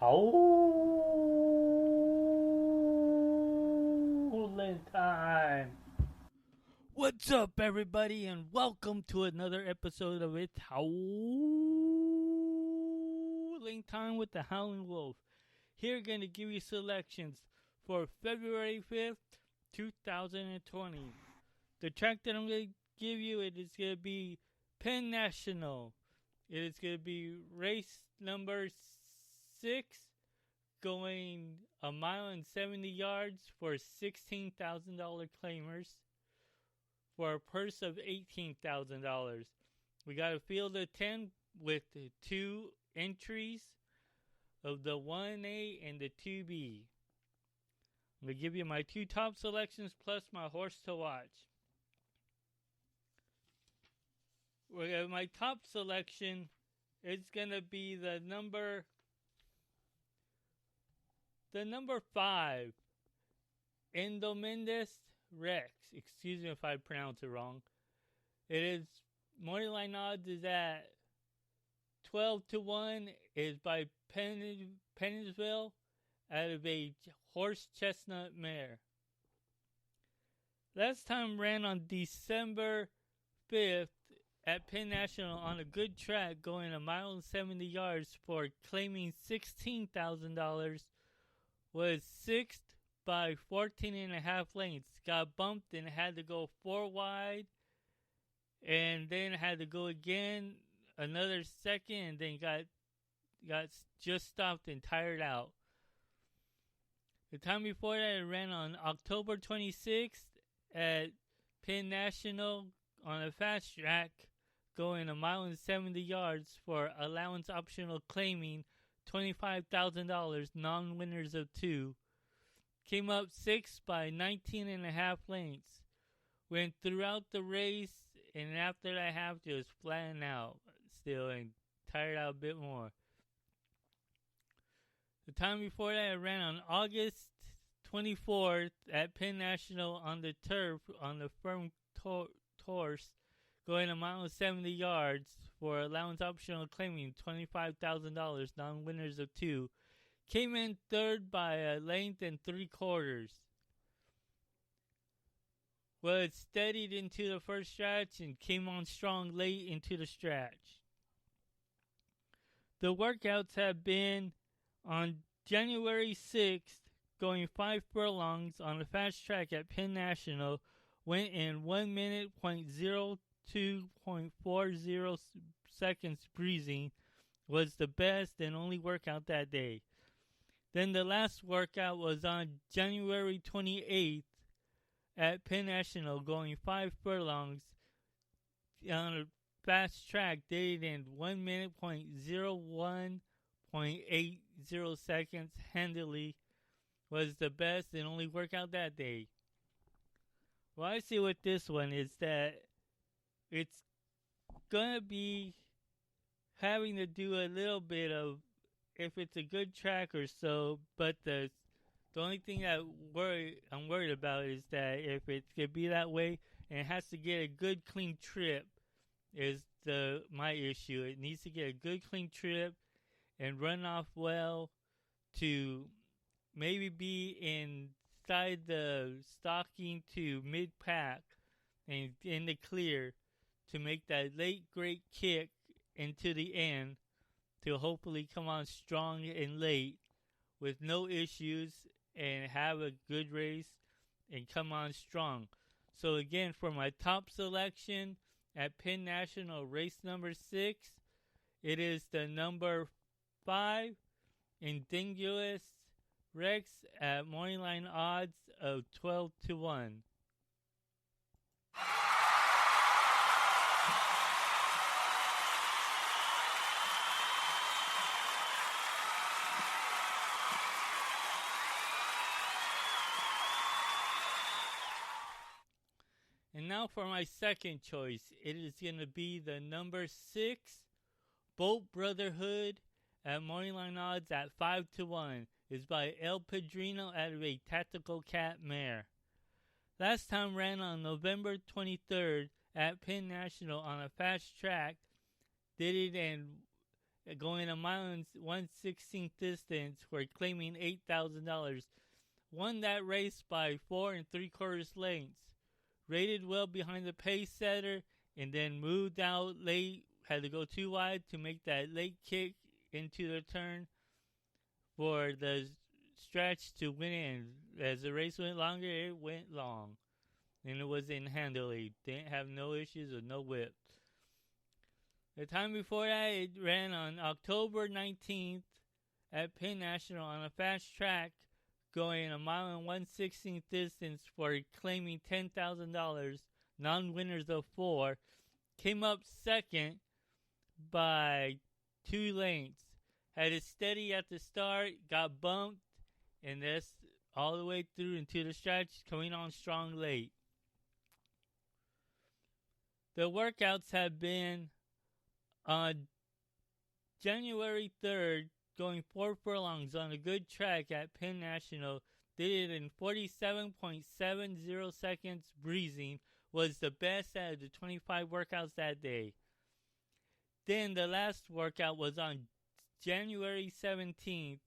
Howling time. What's up, everybody, and welcome to another episode of It's Howling Time with the Howling Wolf. Here, gonna give you selections for February 5th, 2020. The track that I'm gonna give you, it is gonna be Penn National. It is gonna be race number 6, going a mile and 70 yards for $16,000 claimers for a purse of $18,000. We got a field of 10 with 2 entries of the 1A and the 2B. I'm going to give you my 2 top selections plus my horse to watch. My top selection is going to be the number 5, Endomendus Rex. Excuse me if I pronounce it wrong. It is morning line odds is at 12-1. Is by Pennsville out of a horse chestnut mare. Last time ran on December 5th at Penn National on a good track, going a mile and 70 yards for claiming $16,000. Was 6th by 14.5 lengths. Got bumped and had to go 4 wide, and then had to go again another second, and then got just stopped and tired out. The time before that, it ran on October 26th at Penn National on a fast track, going a mile and 70 yards for allowance optional claiming $25,000, non-winners of 2. Came up 6 by 19.5 lengths. Went throughout the race, and after that half, just flattened out still and tired out a bit more. The time before that, I ran on August 24th at Penn National on the turf on the firm horse, going a mile and 70 yards for allowance optional claiming $25,000, non-winners of 2. Came in 3rd by a length and 3/4. Well, it steadied into the first stretch and came on strong late into the stretch. The workouts have been on January 6th, going 5 furlongs on a fast track at Penn National, went in 1 minute, 0.02.40 seconds breezing, was the best and only workout that day. Then the last workout was on January 28th at Penn National, going 5 furlongs on a fast track, did it in 1 minute, 0.01.80 seconds handily, was the best and only workout that day. What I see with this one is that it's going to be having to do a little bit of if it's a good track or so, but the only thing that I'm worried about is that if it could be that way and it has to get a good clean trip is my issue. It needs to get a good clean trip and run off well to maybe be inside the stocking to mid pack and in the clear to make that late great kick into the end to hopefully come on strong and late with no issues and have a good race and come on strong. So again, for my top selection at Penn National race number 6, it is the number 5, Indinguous Rex at morning line odds of 12-1. And now for my second choice. It is going to be the number 6, Bolt Brotherhood at morning line odds at 5-1. Is by El Padrino out of a Tactical Cat mare. Last time ran on November 23rd at Penn National on a fast track. Did it in going a mile and 1/16 distance for claiming $8,000. Won that race by 4 3/4 lengths. Rated well behind the pace setter, and then moved out late. Had to go too wide to make that late kick into the turn for the stretch to win it. As the race went longer, it went long. And it was in handily. Didn't have no issues with no whip. The time before that, it ran on October 19th at Penn National on a fast track, going a mile and 1/16 distance for claiming $10,000. Non-winners of 4. Came up second by 2 lengths. Had it steady at the start, got bumped, and that's all the way through into the stretch, coming on strong late. The workouts have been on January 3rd, going 4 furlongs on a good track at Penn National. Did it in 47.70 seconds breezing. Was the best out of the 25 workouts that day. Then the last workout was on January 17th,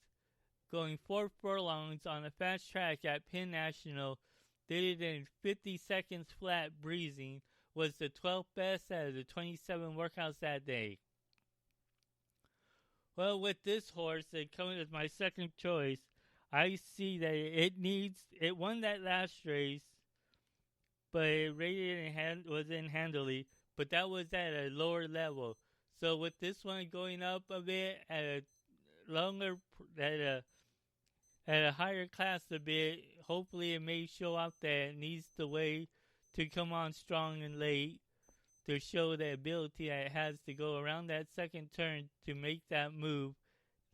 going 4 furlongs on a fast track at Penn National. Did it in 50 seconds flat breezing. Was the 12th best out of the 27 workouts that day. Well, with this horse, it coming as my second choice, I see that it won that last race, but it rated was in handily, but that was at a lower level. So with this one going up a bit at a longer, at a higher class a bit, hopefully it may show off that it needs the way to come on strong and late to show the ability that it has to go around that second turn to make that move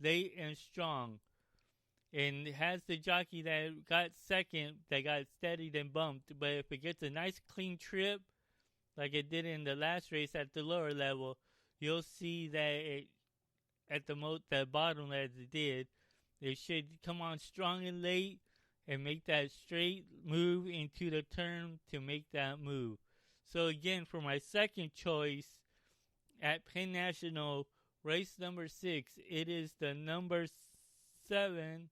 late and strong. And it has the jockey that got second, that got steadied and bumped. But if it gets a nice clean trip, like it did in the last race at the lower level, you'll see that it, at the bottom as it did, it should come on strong and late and make that straight move into the turn to make that move. So again, for my second choice at Penn National, race number 6, it is the number 7.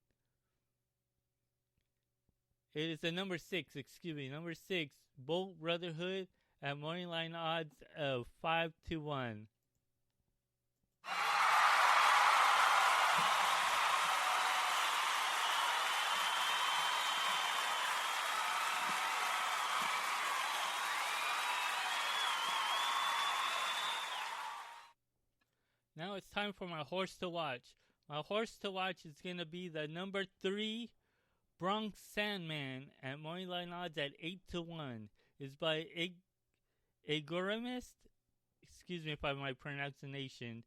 It is the number 6, number 6, Bolt Brotherhood at morning line odds of 5-1. Now it's time for my horse to watch. My horse to watch is going to be the number 3, Bronx Sandman at morning line odds at 8-1. It's by Agoramist, excuse me if I my pronunciation,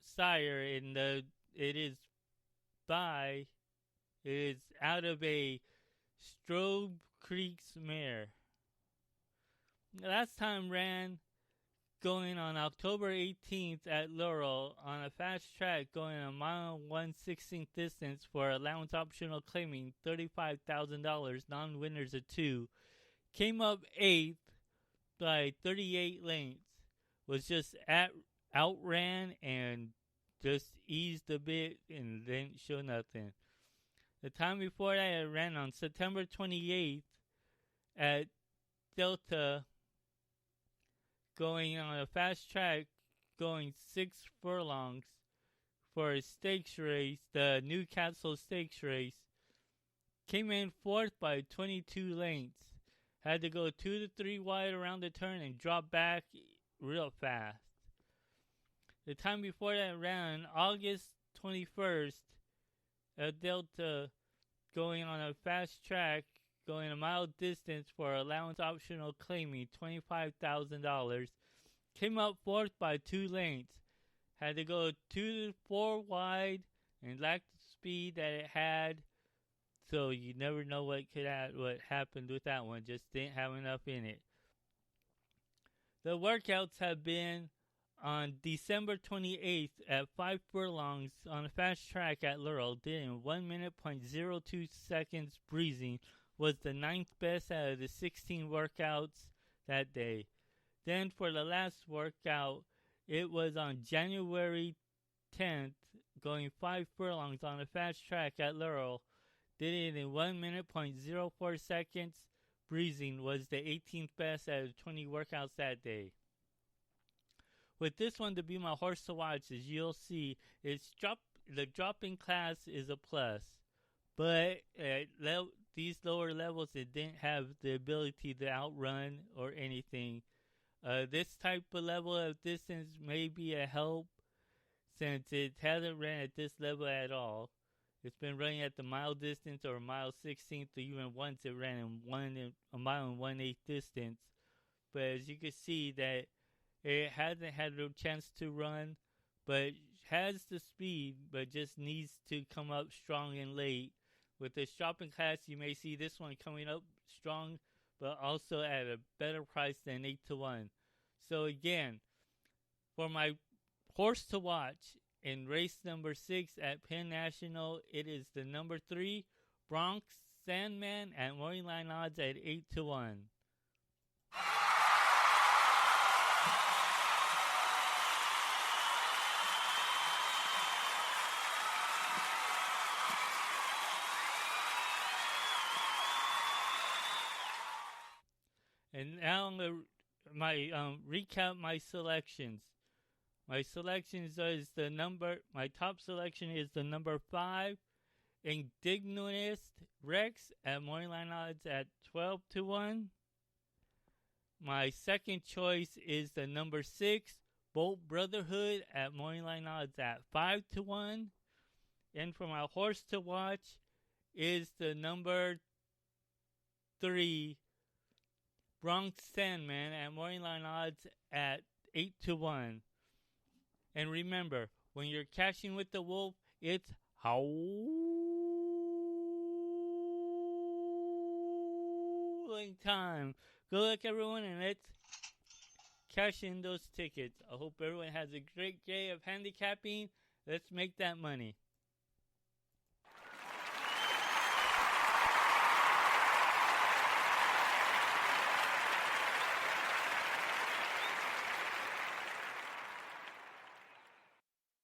sire, and it is out of a Strobe Creek's mare. Last time ran going on October 18th at Laurel on a fast track going a mile 1/16 distance for allowance optional claiming $35,000, non-winners of 2. Came up 8th by 38 lengths. Was just outran and just eased a bit and didn't show nothing. The time before that, it ran on September 28th at Delta, going on a fast track, going 6 furlongs for a stakes race, the Newcastle Stakes race. Came in 4th by 22 lengths. Had to go 2 to 3 wide around the turn and drop back real fast. The time before that ran August 21st at Delta, going on a fast track, going a mile distance for allowance optional claiming $25,000. Came up 4th by 2 lengths. Had to go 2 to 4 wide and lacked the speed that it had. So you never know what happened with that one. Just didn't have enough in it. The workouts have been on December 28th at 5 furlongs on a fast track at Laurel. Did in 1 minute, 0.02 seconds breezing. Was the 9th best out of the 16 workouts that day. Then for the last workout, It was on January 10th, going 5 furlongs on a fast track at Laurel. Did it in 1 minute, .04 seconds. Breezing was the 18th best out of 20 workouts that day. With this one to be my horse to watch, as you'll see, the dropping class is a plus. But at these lower levels, it didn't have the ability to outrun or anything. This type of level of distance may be a help since it hasn't ran at this level at all. It's been running at the mile distance or mile 16th, or even once it ran in a mile and 1/8 distance. But as you can see that it hasn't had a chance to run, but has the speed, but just needs to come up strong and late. With the shopping class, you may see this one coming up strong, but also at a better price than 8-1. So again, for my horse to watch in race number 6 at Penn National, it is the number 3 Bronx Sandman at morning line odds at 8-1. And now I'm going to recap my selections. My selections is my top selection is the number 5, Indignus Rex at morningline odds at 12-1. My second choice is the number 6, Bolt Brotherhood at morningline odds at 5-1. And for my horse to watch is the number 3, Bronx Sandman at morningline odds at 8-1. And remember, when you're cashing with the wolf, it's howling time. Good luck, everyone, and let's cash in those tickets. I hope everyone has a great day of handicapping. Let's make that money.